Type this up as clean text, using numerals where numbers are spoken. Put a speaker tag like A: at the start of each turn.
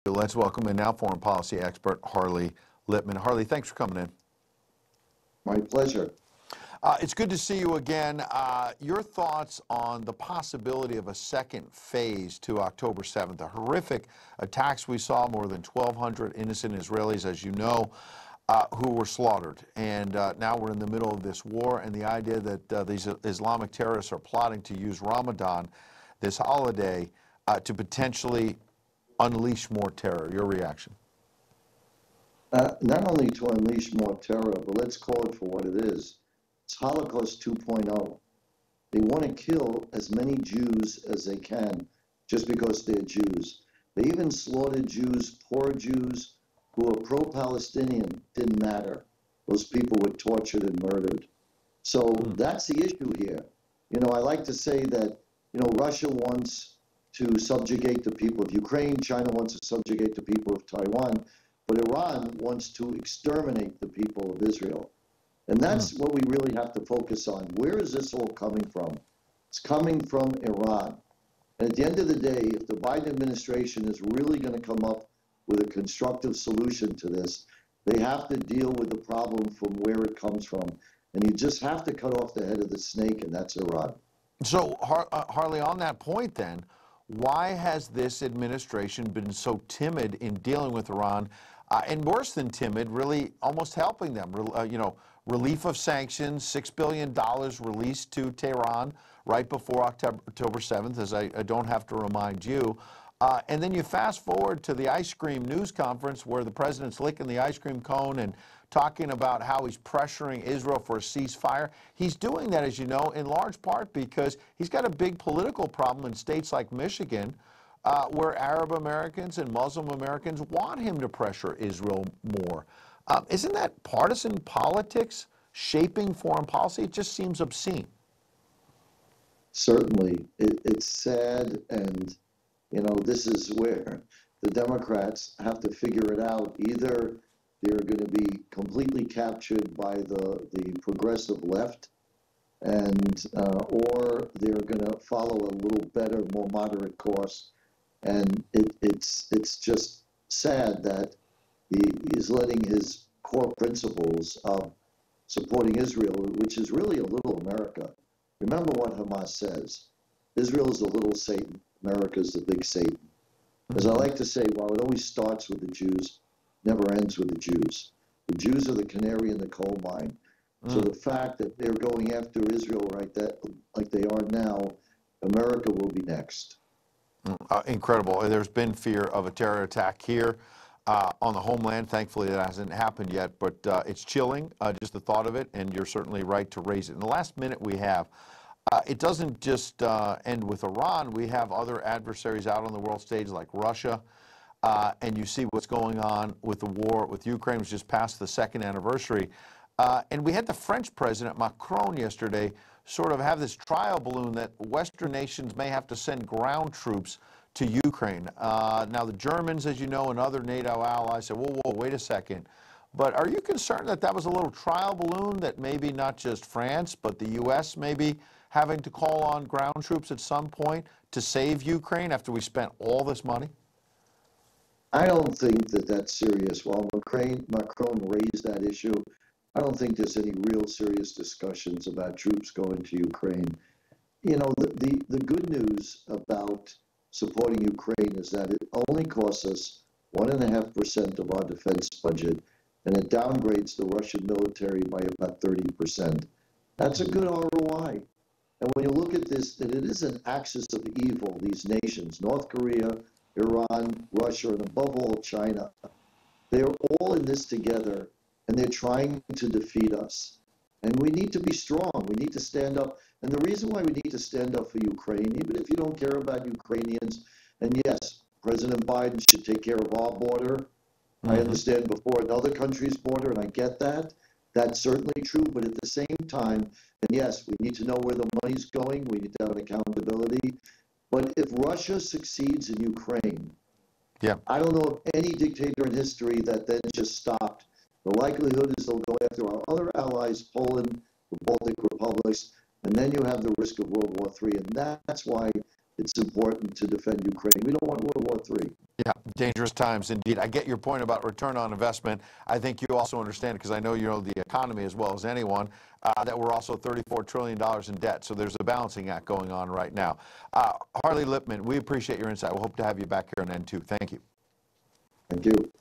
A: Let's welcome in now foreign policy expert Harley Lippman. Harley, thanks for coming in.
B: My pleasure.
A: It's good to see you again. Your thoughts on the possibility of a second phase to October 7th, the horrific attacks we saw, more than 1,200 innocent Israelis, as you know, who were slaughtered. And now we're in the middle of this war, and the idea that these Islamic terrorists are plotting to use Ramadan, this holiday, to potentially unleash more terror. Your reaction?
B: Not only to unleash more terror, but let's call it for what it is. It's Holocaust 2.0. They want to kill as many Jews as they can just because they're Jews. They even slaughtered Jews, poor Jews, who were pro-Palestinian. Didn't matter. Those people were tortured and murdered. So that's the issue here. You know, I like to say that, you know, Russia wants to subjugate the people of Ukraine. China wants to subjugate the people of Taiwan. But Iran wants to exterminate the people of Israel. And that's what we really have to focus on. Where is this all coming from? It's coming from Iran. And at the end of the day, if the Biden administration is really going to come up with a constructive solution to this, they have to deal with the problem from where it comes from. And you just have to cut off the head of the snake, and that's Iran.
A: So, Harley, on that point then, why has this administration been so timid in dealing with Iran, and worse than timid, really almost helping them? You know, relief of sanctions, $6 billion released to Tehran right before October 7th, as I don't have to remind you. And then you fast forward to the ice cream news conference where the president's licking the ice cream cone and talking about how he's pressuring Israel for a ceasefire. He's doing that, as you know, in large part because he's got a big political problem in states like Michigan, where Arab Americans and Muslim Americans want him to pressure Israel more. Isn't that partisan politics shaping foreign policy? It just seems obscene.
B: Certainly. It's sad, and, you know, this is where the Democrats have to figure it out. Either they're going to be completely captured by the progressive left, and or they're going to follow a little better, more moderate course. And it's just sad that he's letting his core principles of supporting Israel, which is really a little America. Remember what Hamas says. Israel is the little Satan. America is the big Satan. As I like to say, while it always starts with the Jews, never ends with the Jews. The Jews are the canary in the coal mine. So the fact that they're going after Israel like they are now, America will be next.
A: Incredible. There's been fear of a terror attack here on the homeland. Thankfully, that hasn't happened yet, but it's chilling, just the thought of it, and you're certainly right to raise it. In the last minute we have, it doesn't just end with Iran. We have other adversaries out on the world stage like Russia, and you see what's going on with the war with Ukraine, which just passed the second anniversary. And we had the French President Macron yesterday sort of have this trial balloon that Western nations may have to send ground troops to Ukraine. Now, the Germans, as you know, and other NATO allies said, whoa, wait a second. But are you concerned that that was a little trial balloon, that maybe not just France, but the U.S. maybe having to call on ground troops at some point to save Ukraine after we spent all this money?
B: I don't think that that's serious. While Macron raised that issue, I don't think there's any real serious discussions about troops going to Ukraine. You know, the good news about supporting Ukraine is that it only costs us 1.5% of our defense budget, and it downgrades the Russian military by about 30%. That's a good ROI. And when you look at this, that it is an axis of evil, these nations, North Korea, Iran, Russia, and above all, China. They're all in this together, and they're trying to defeat us. And we need to be strong. We need to stand up. And the reason why we need to stand up for Ukraine, even if you don't care about Ukrainians, and yes, President Biden should take care of our border. I understand before another country's border, and I get that. That's certainly true. But at the same time, and yes, we need to know where the money's going. We need to have an accountability. But if Russia succeeds in Ukraine, I don't know of any dictator in history that then just stopped. The likelihood is they'll go after our other allies, Poland, the Baltic republics, and then you have the risk of World War III. And that's why it's important to defend Ukraine. We don't want World War III.
A: Yeah, dangerous times indeed. I get your point about return on investment. I think you also understand, because I know you know the economy as well as anyone, that we're also $34 trillion in debt. So there's a balancing act going on right now. Harley Lippman, we appreciate your insight. We'll hope to have you back here on N2. Thank you.
B: Thank you.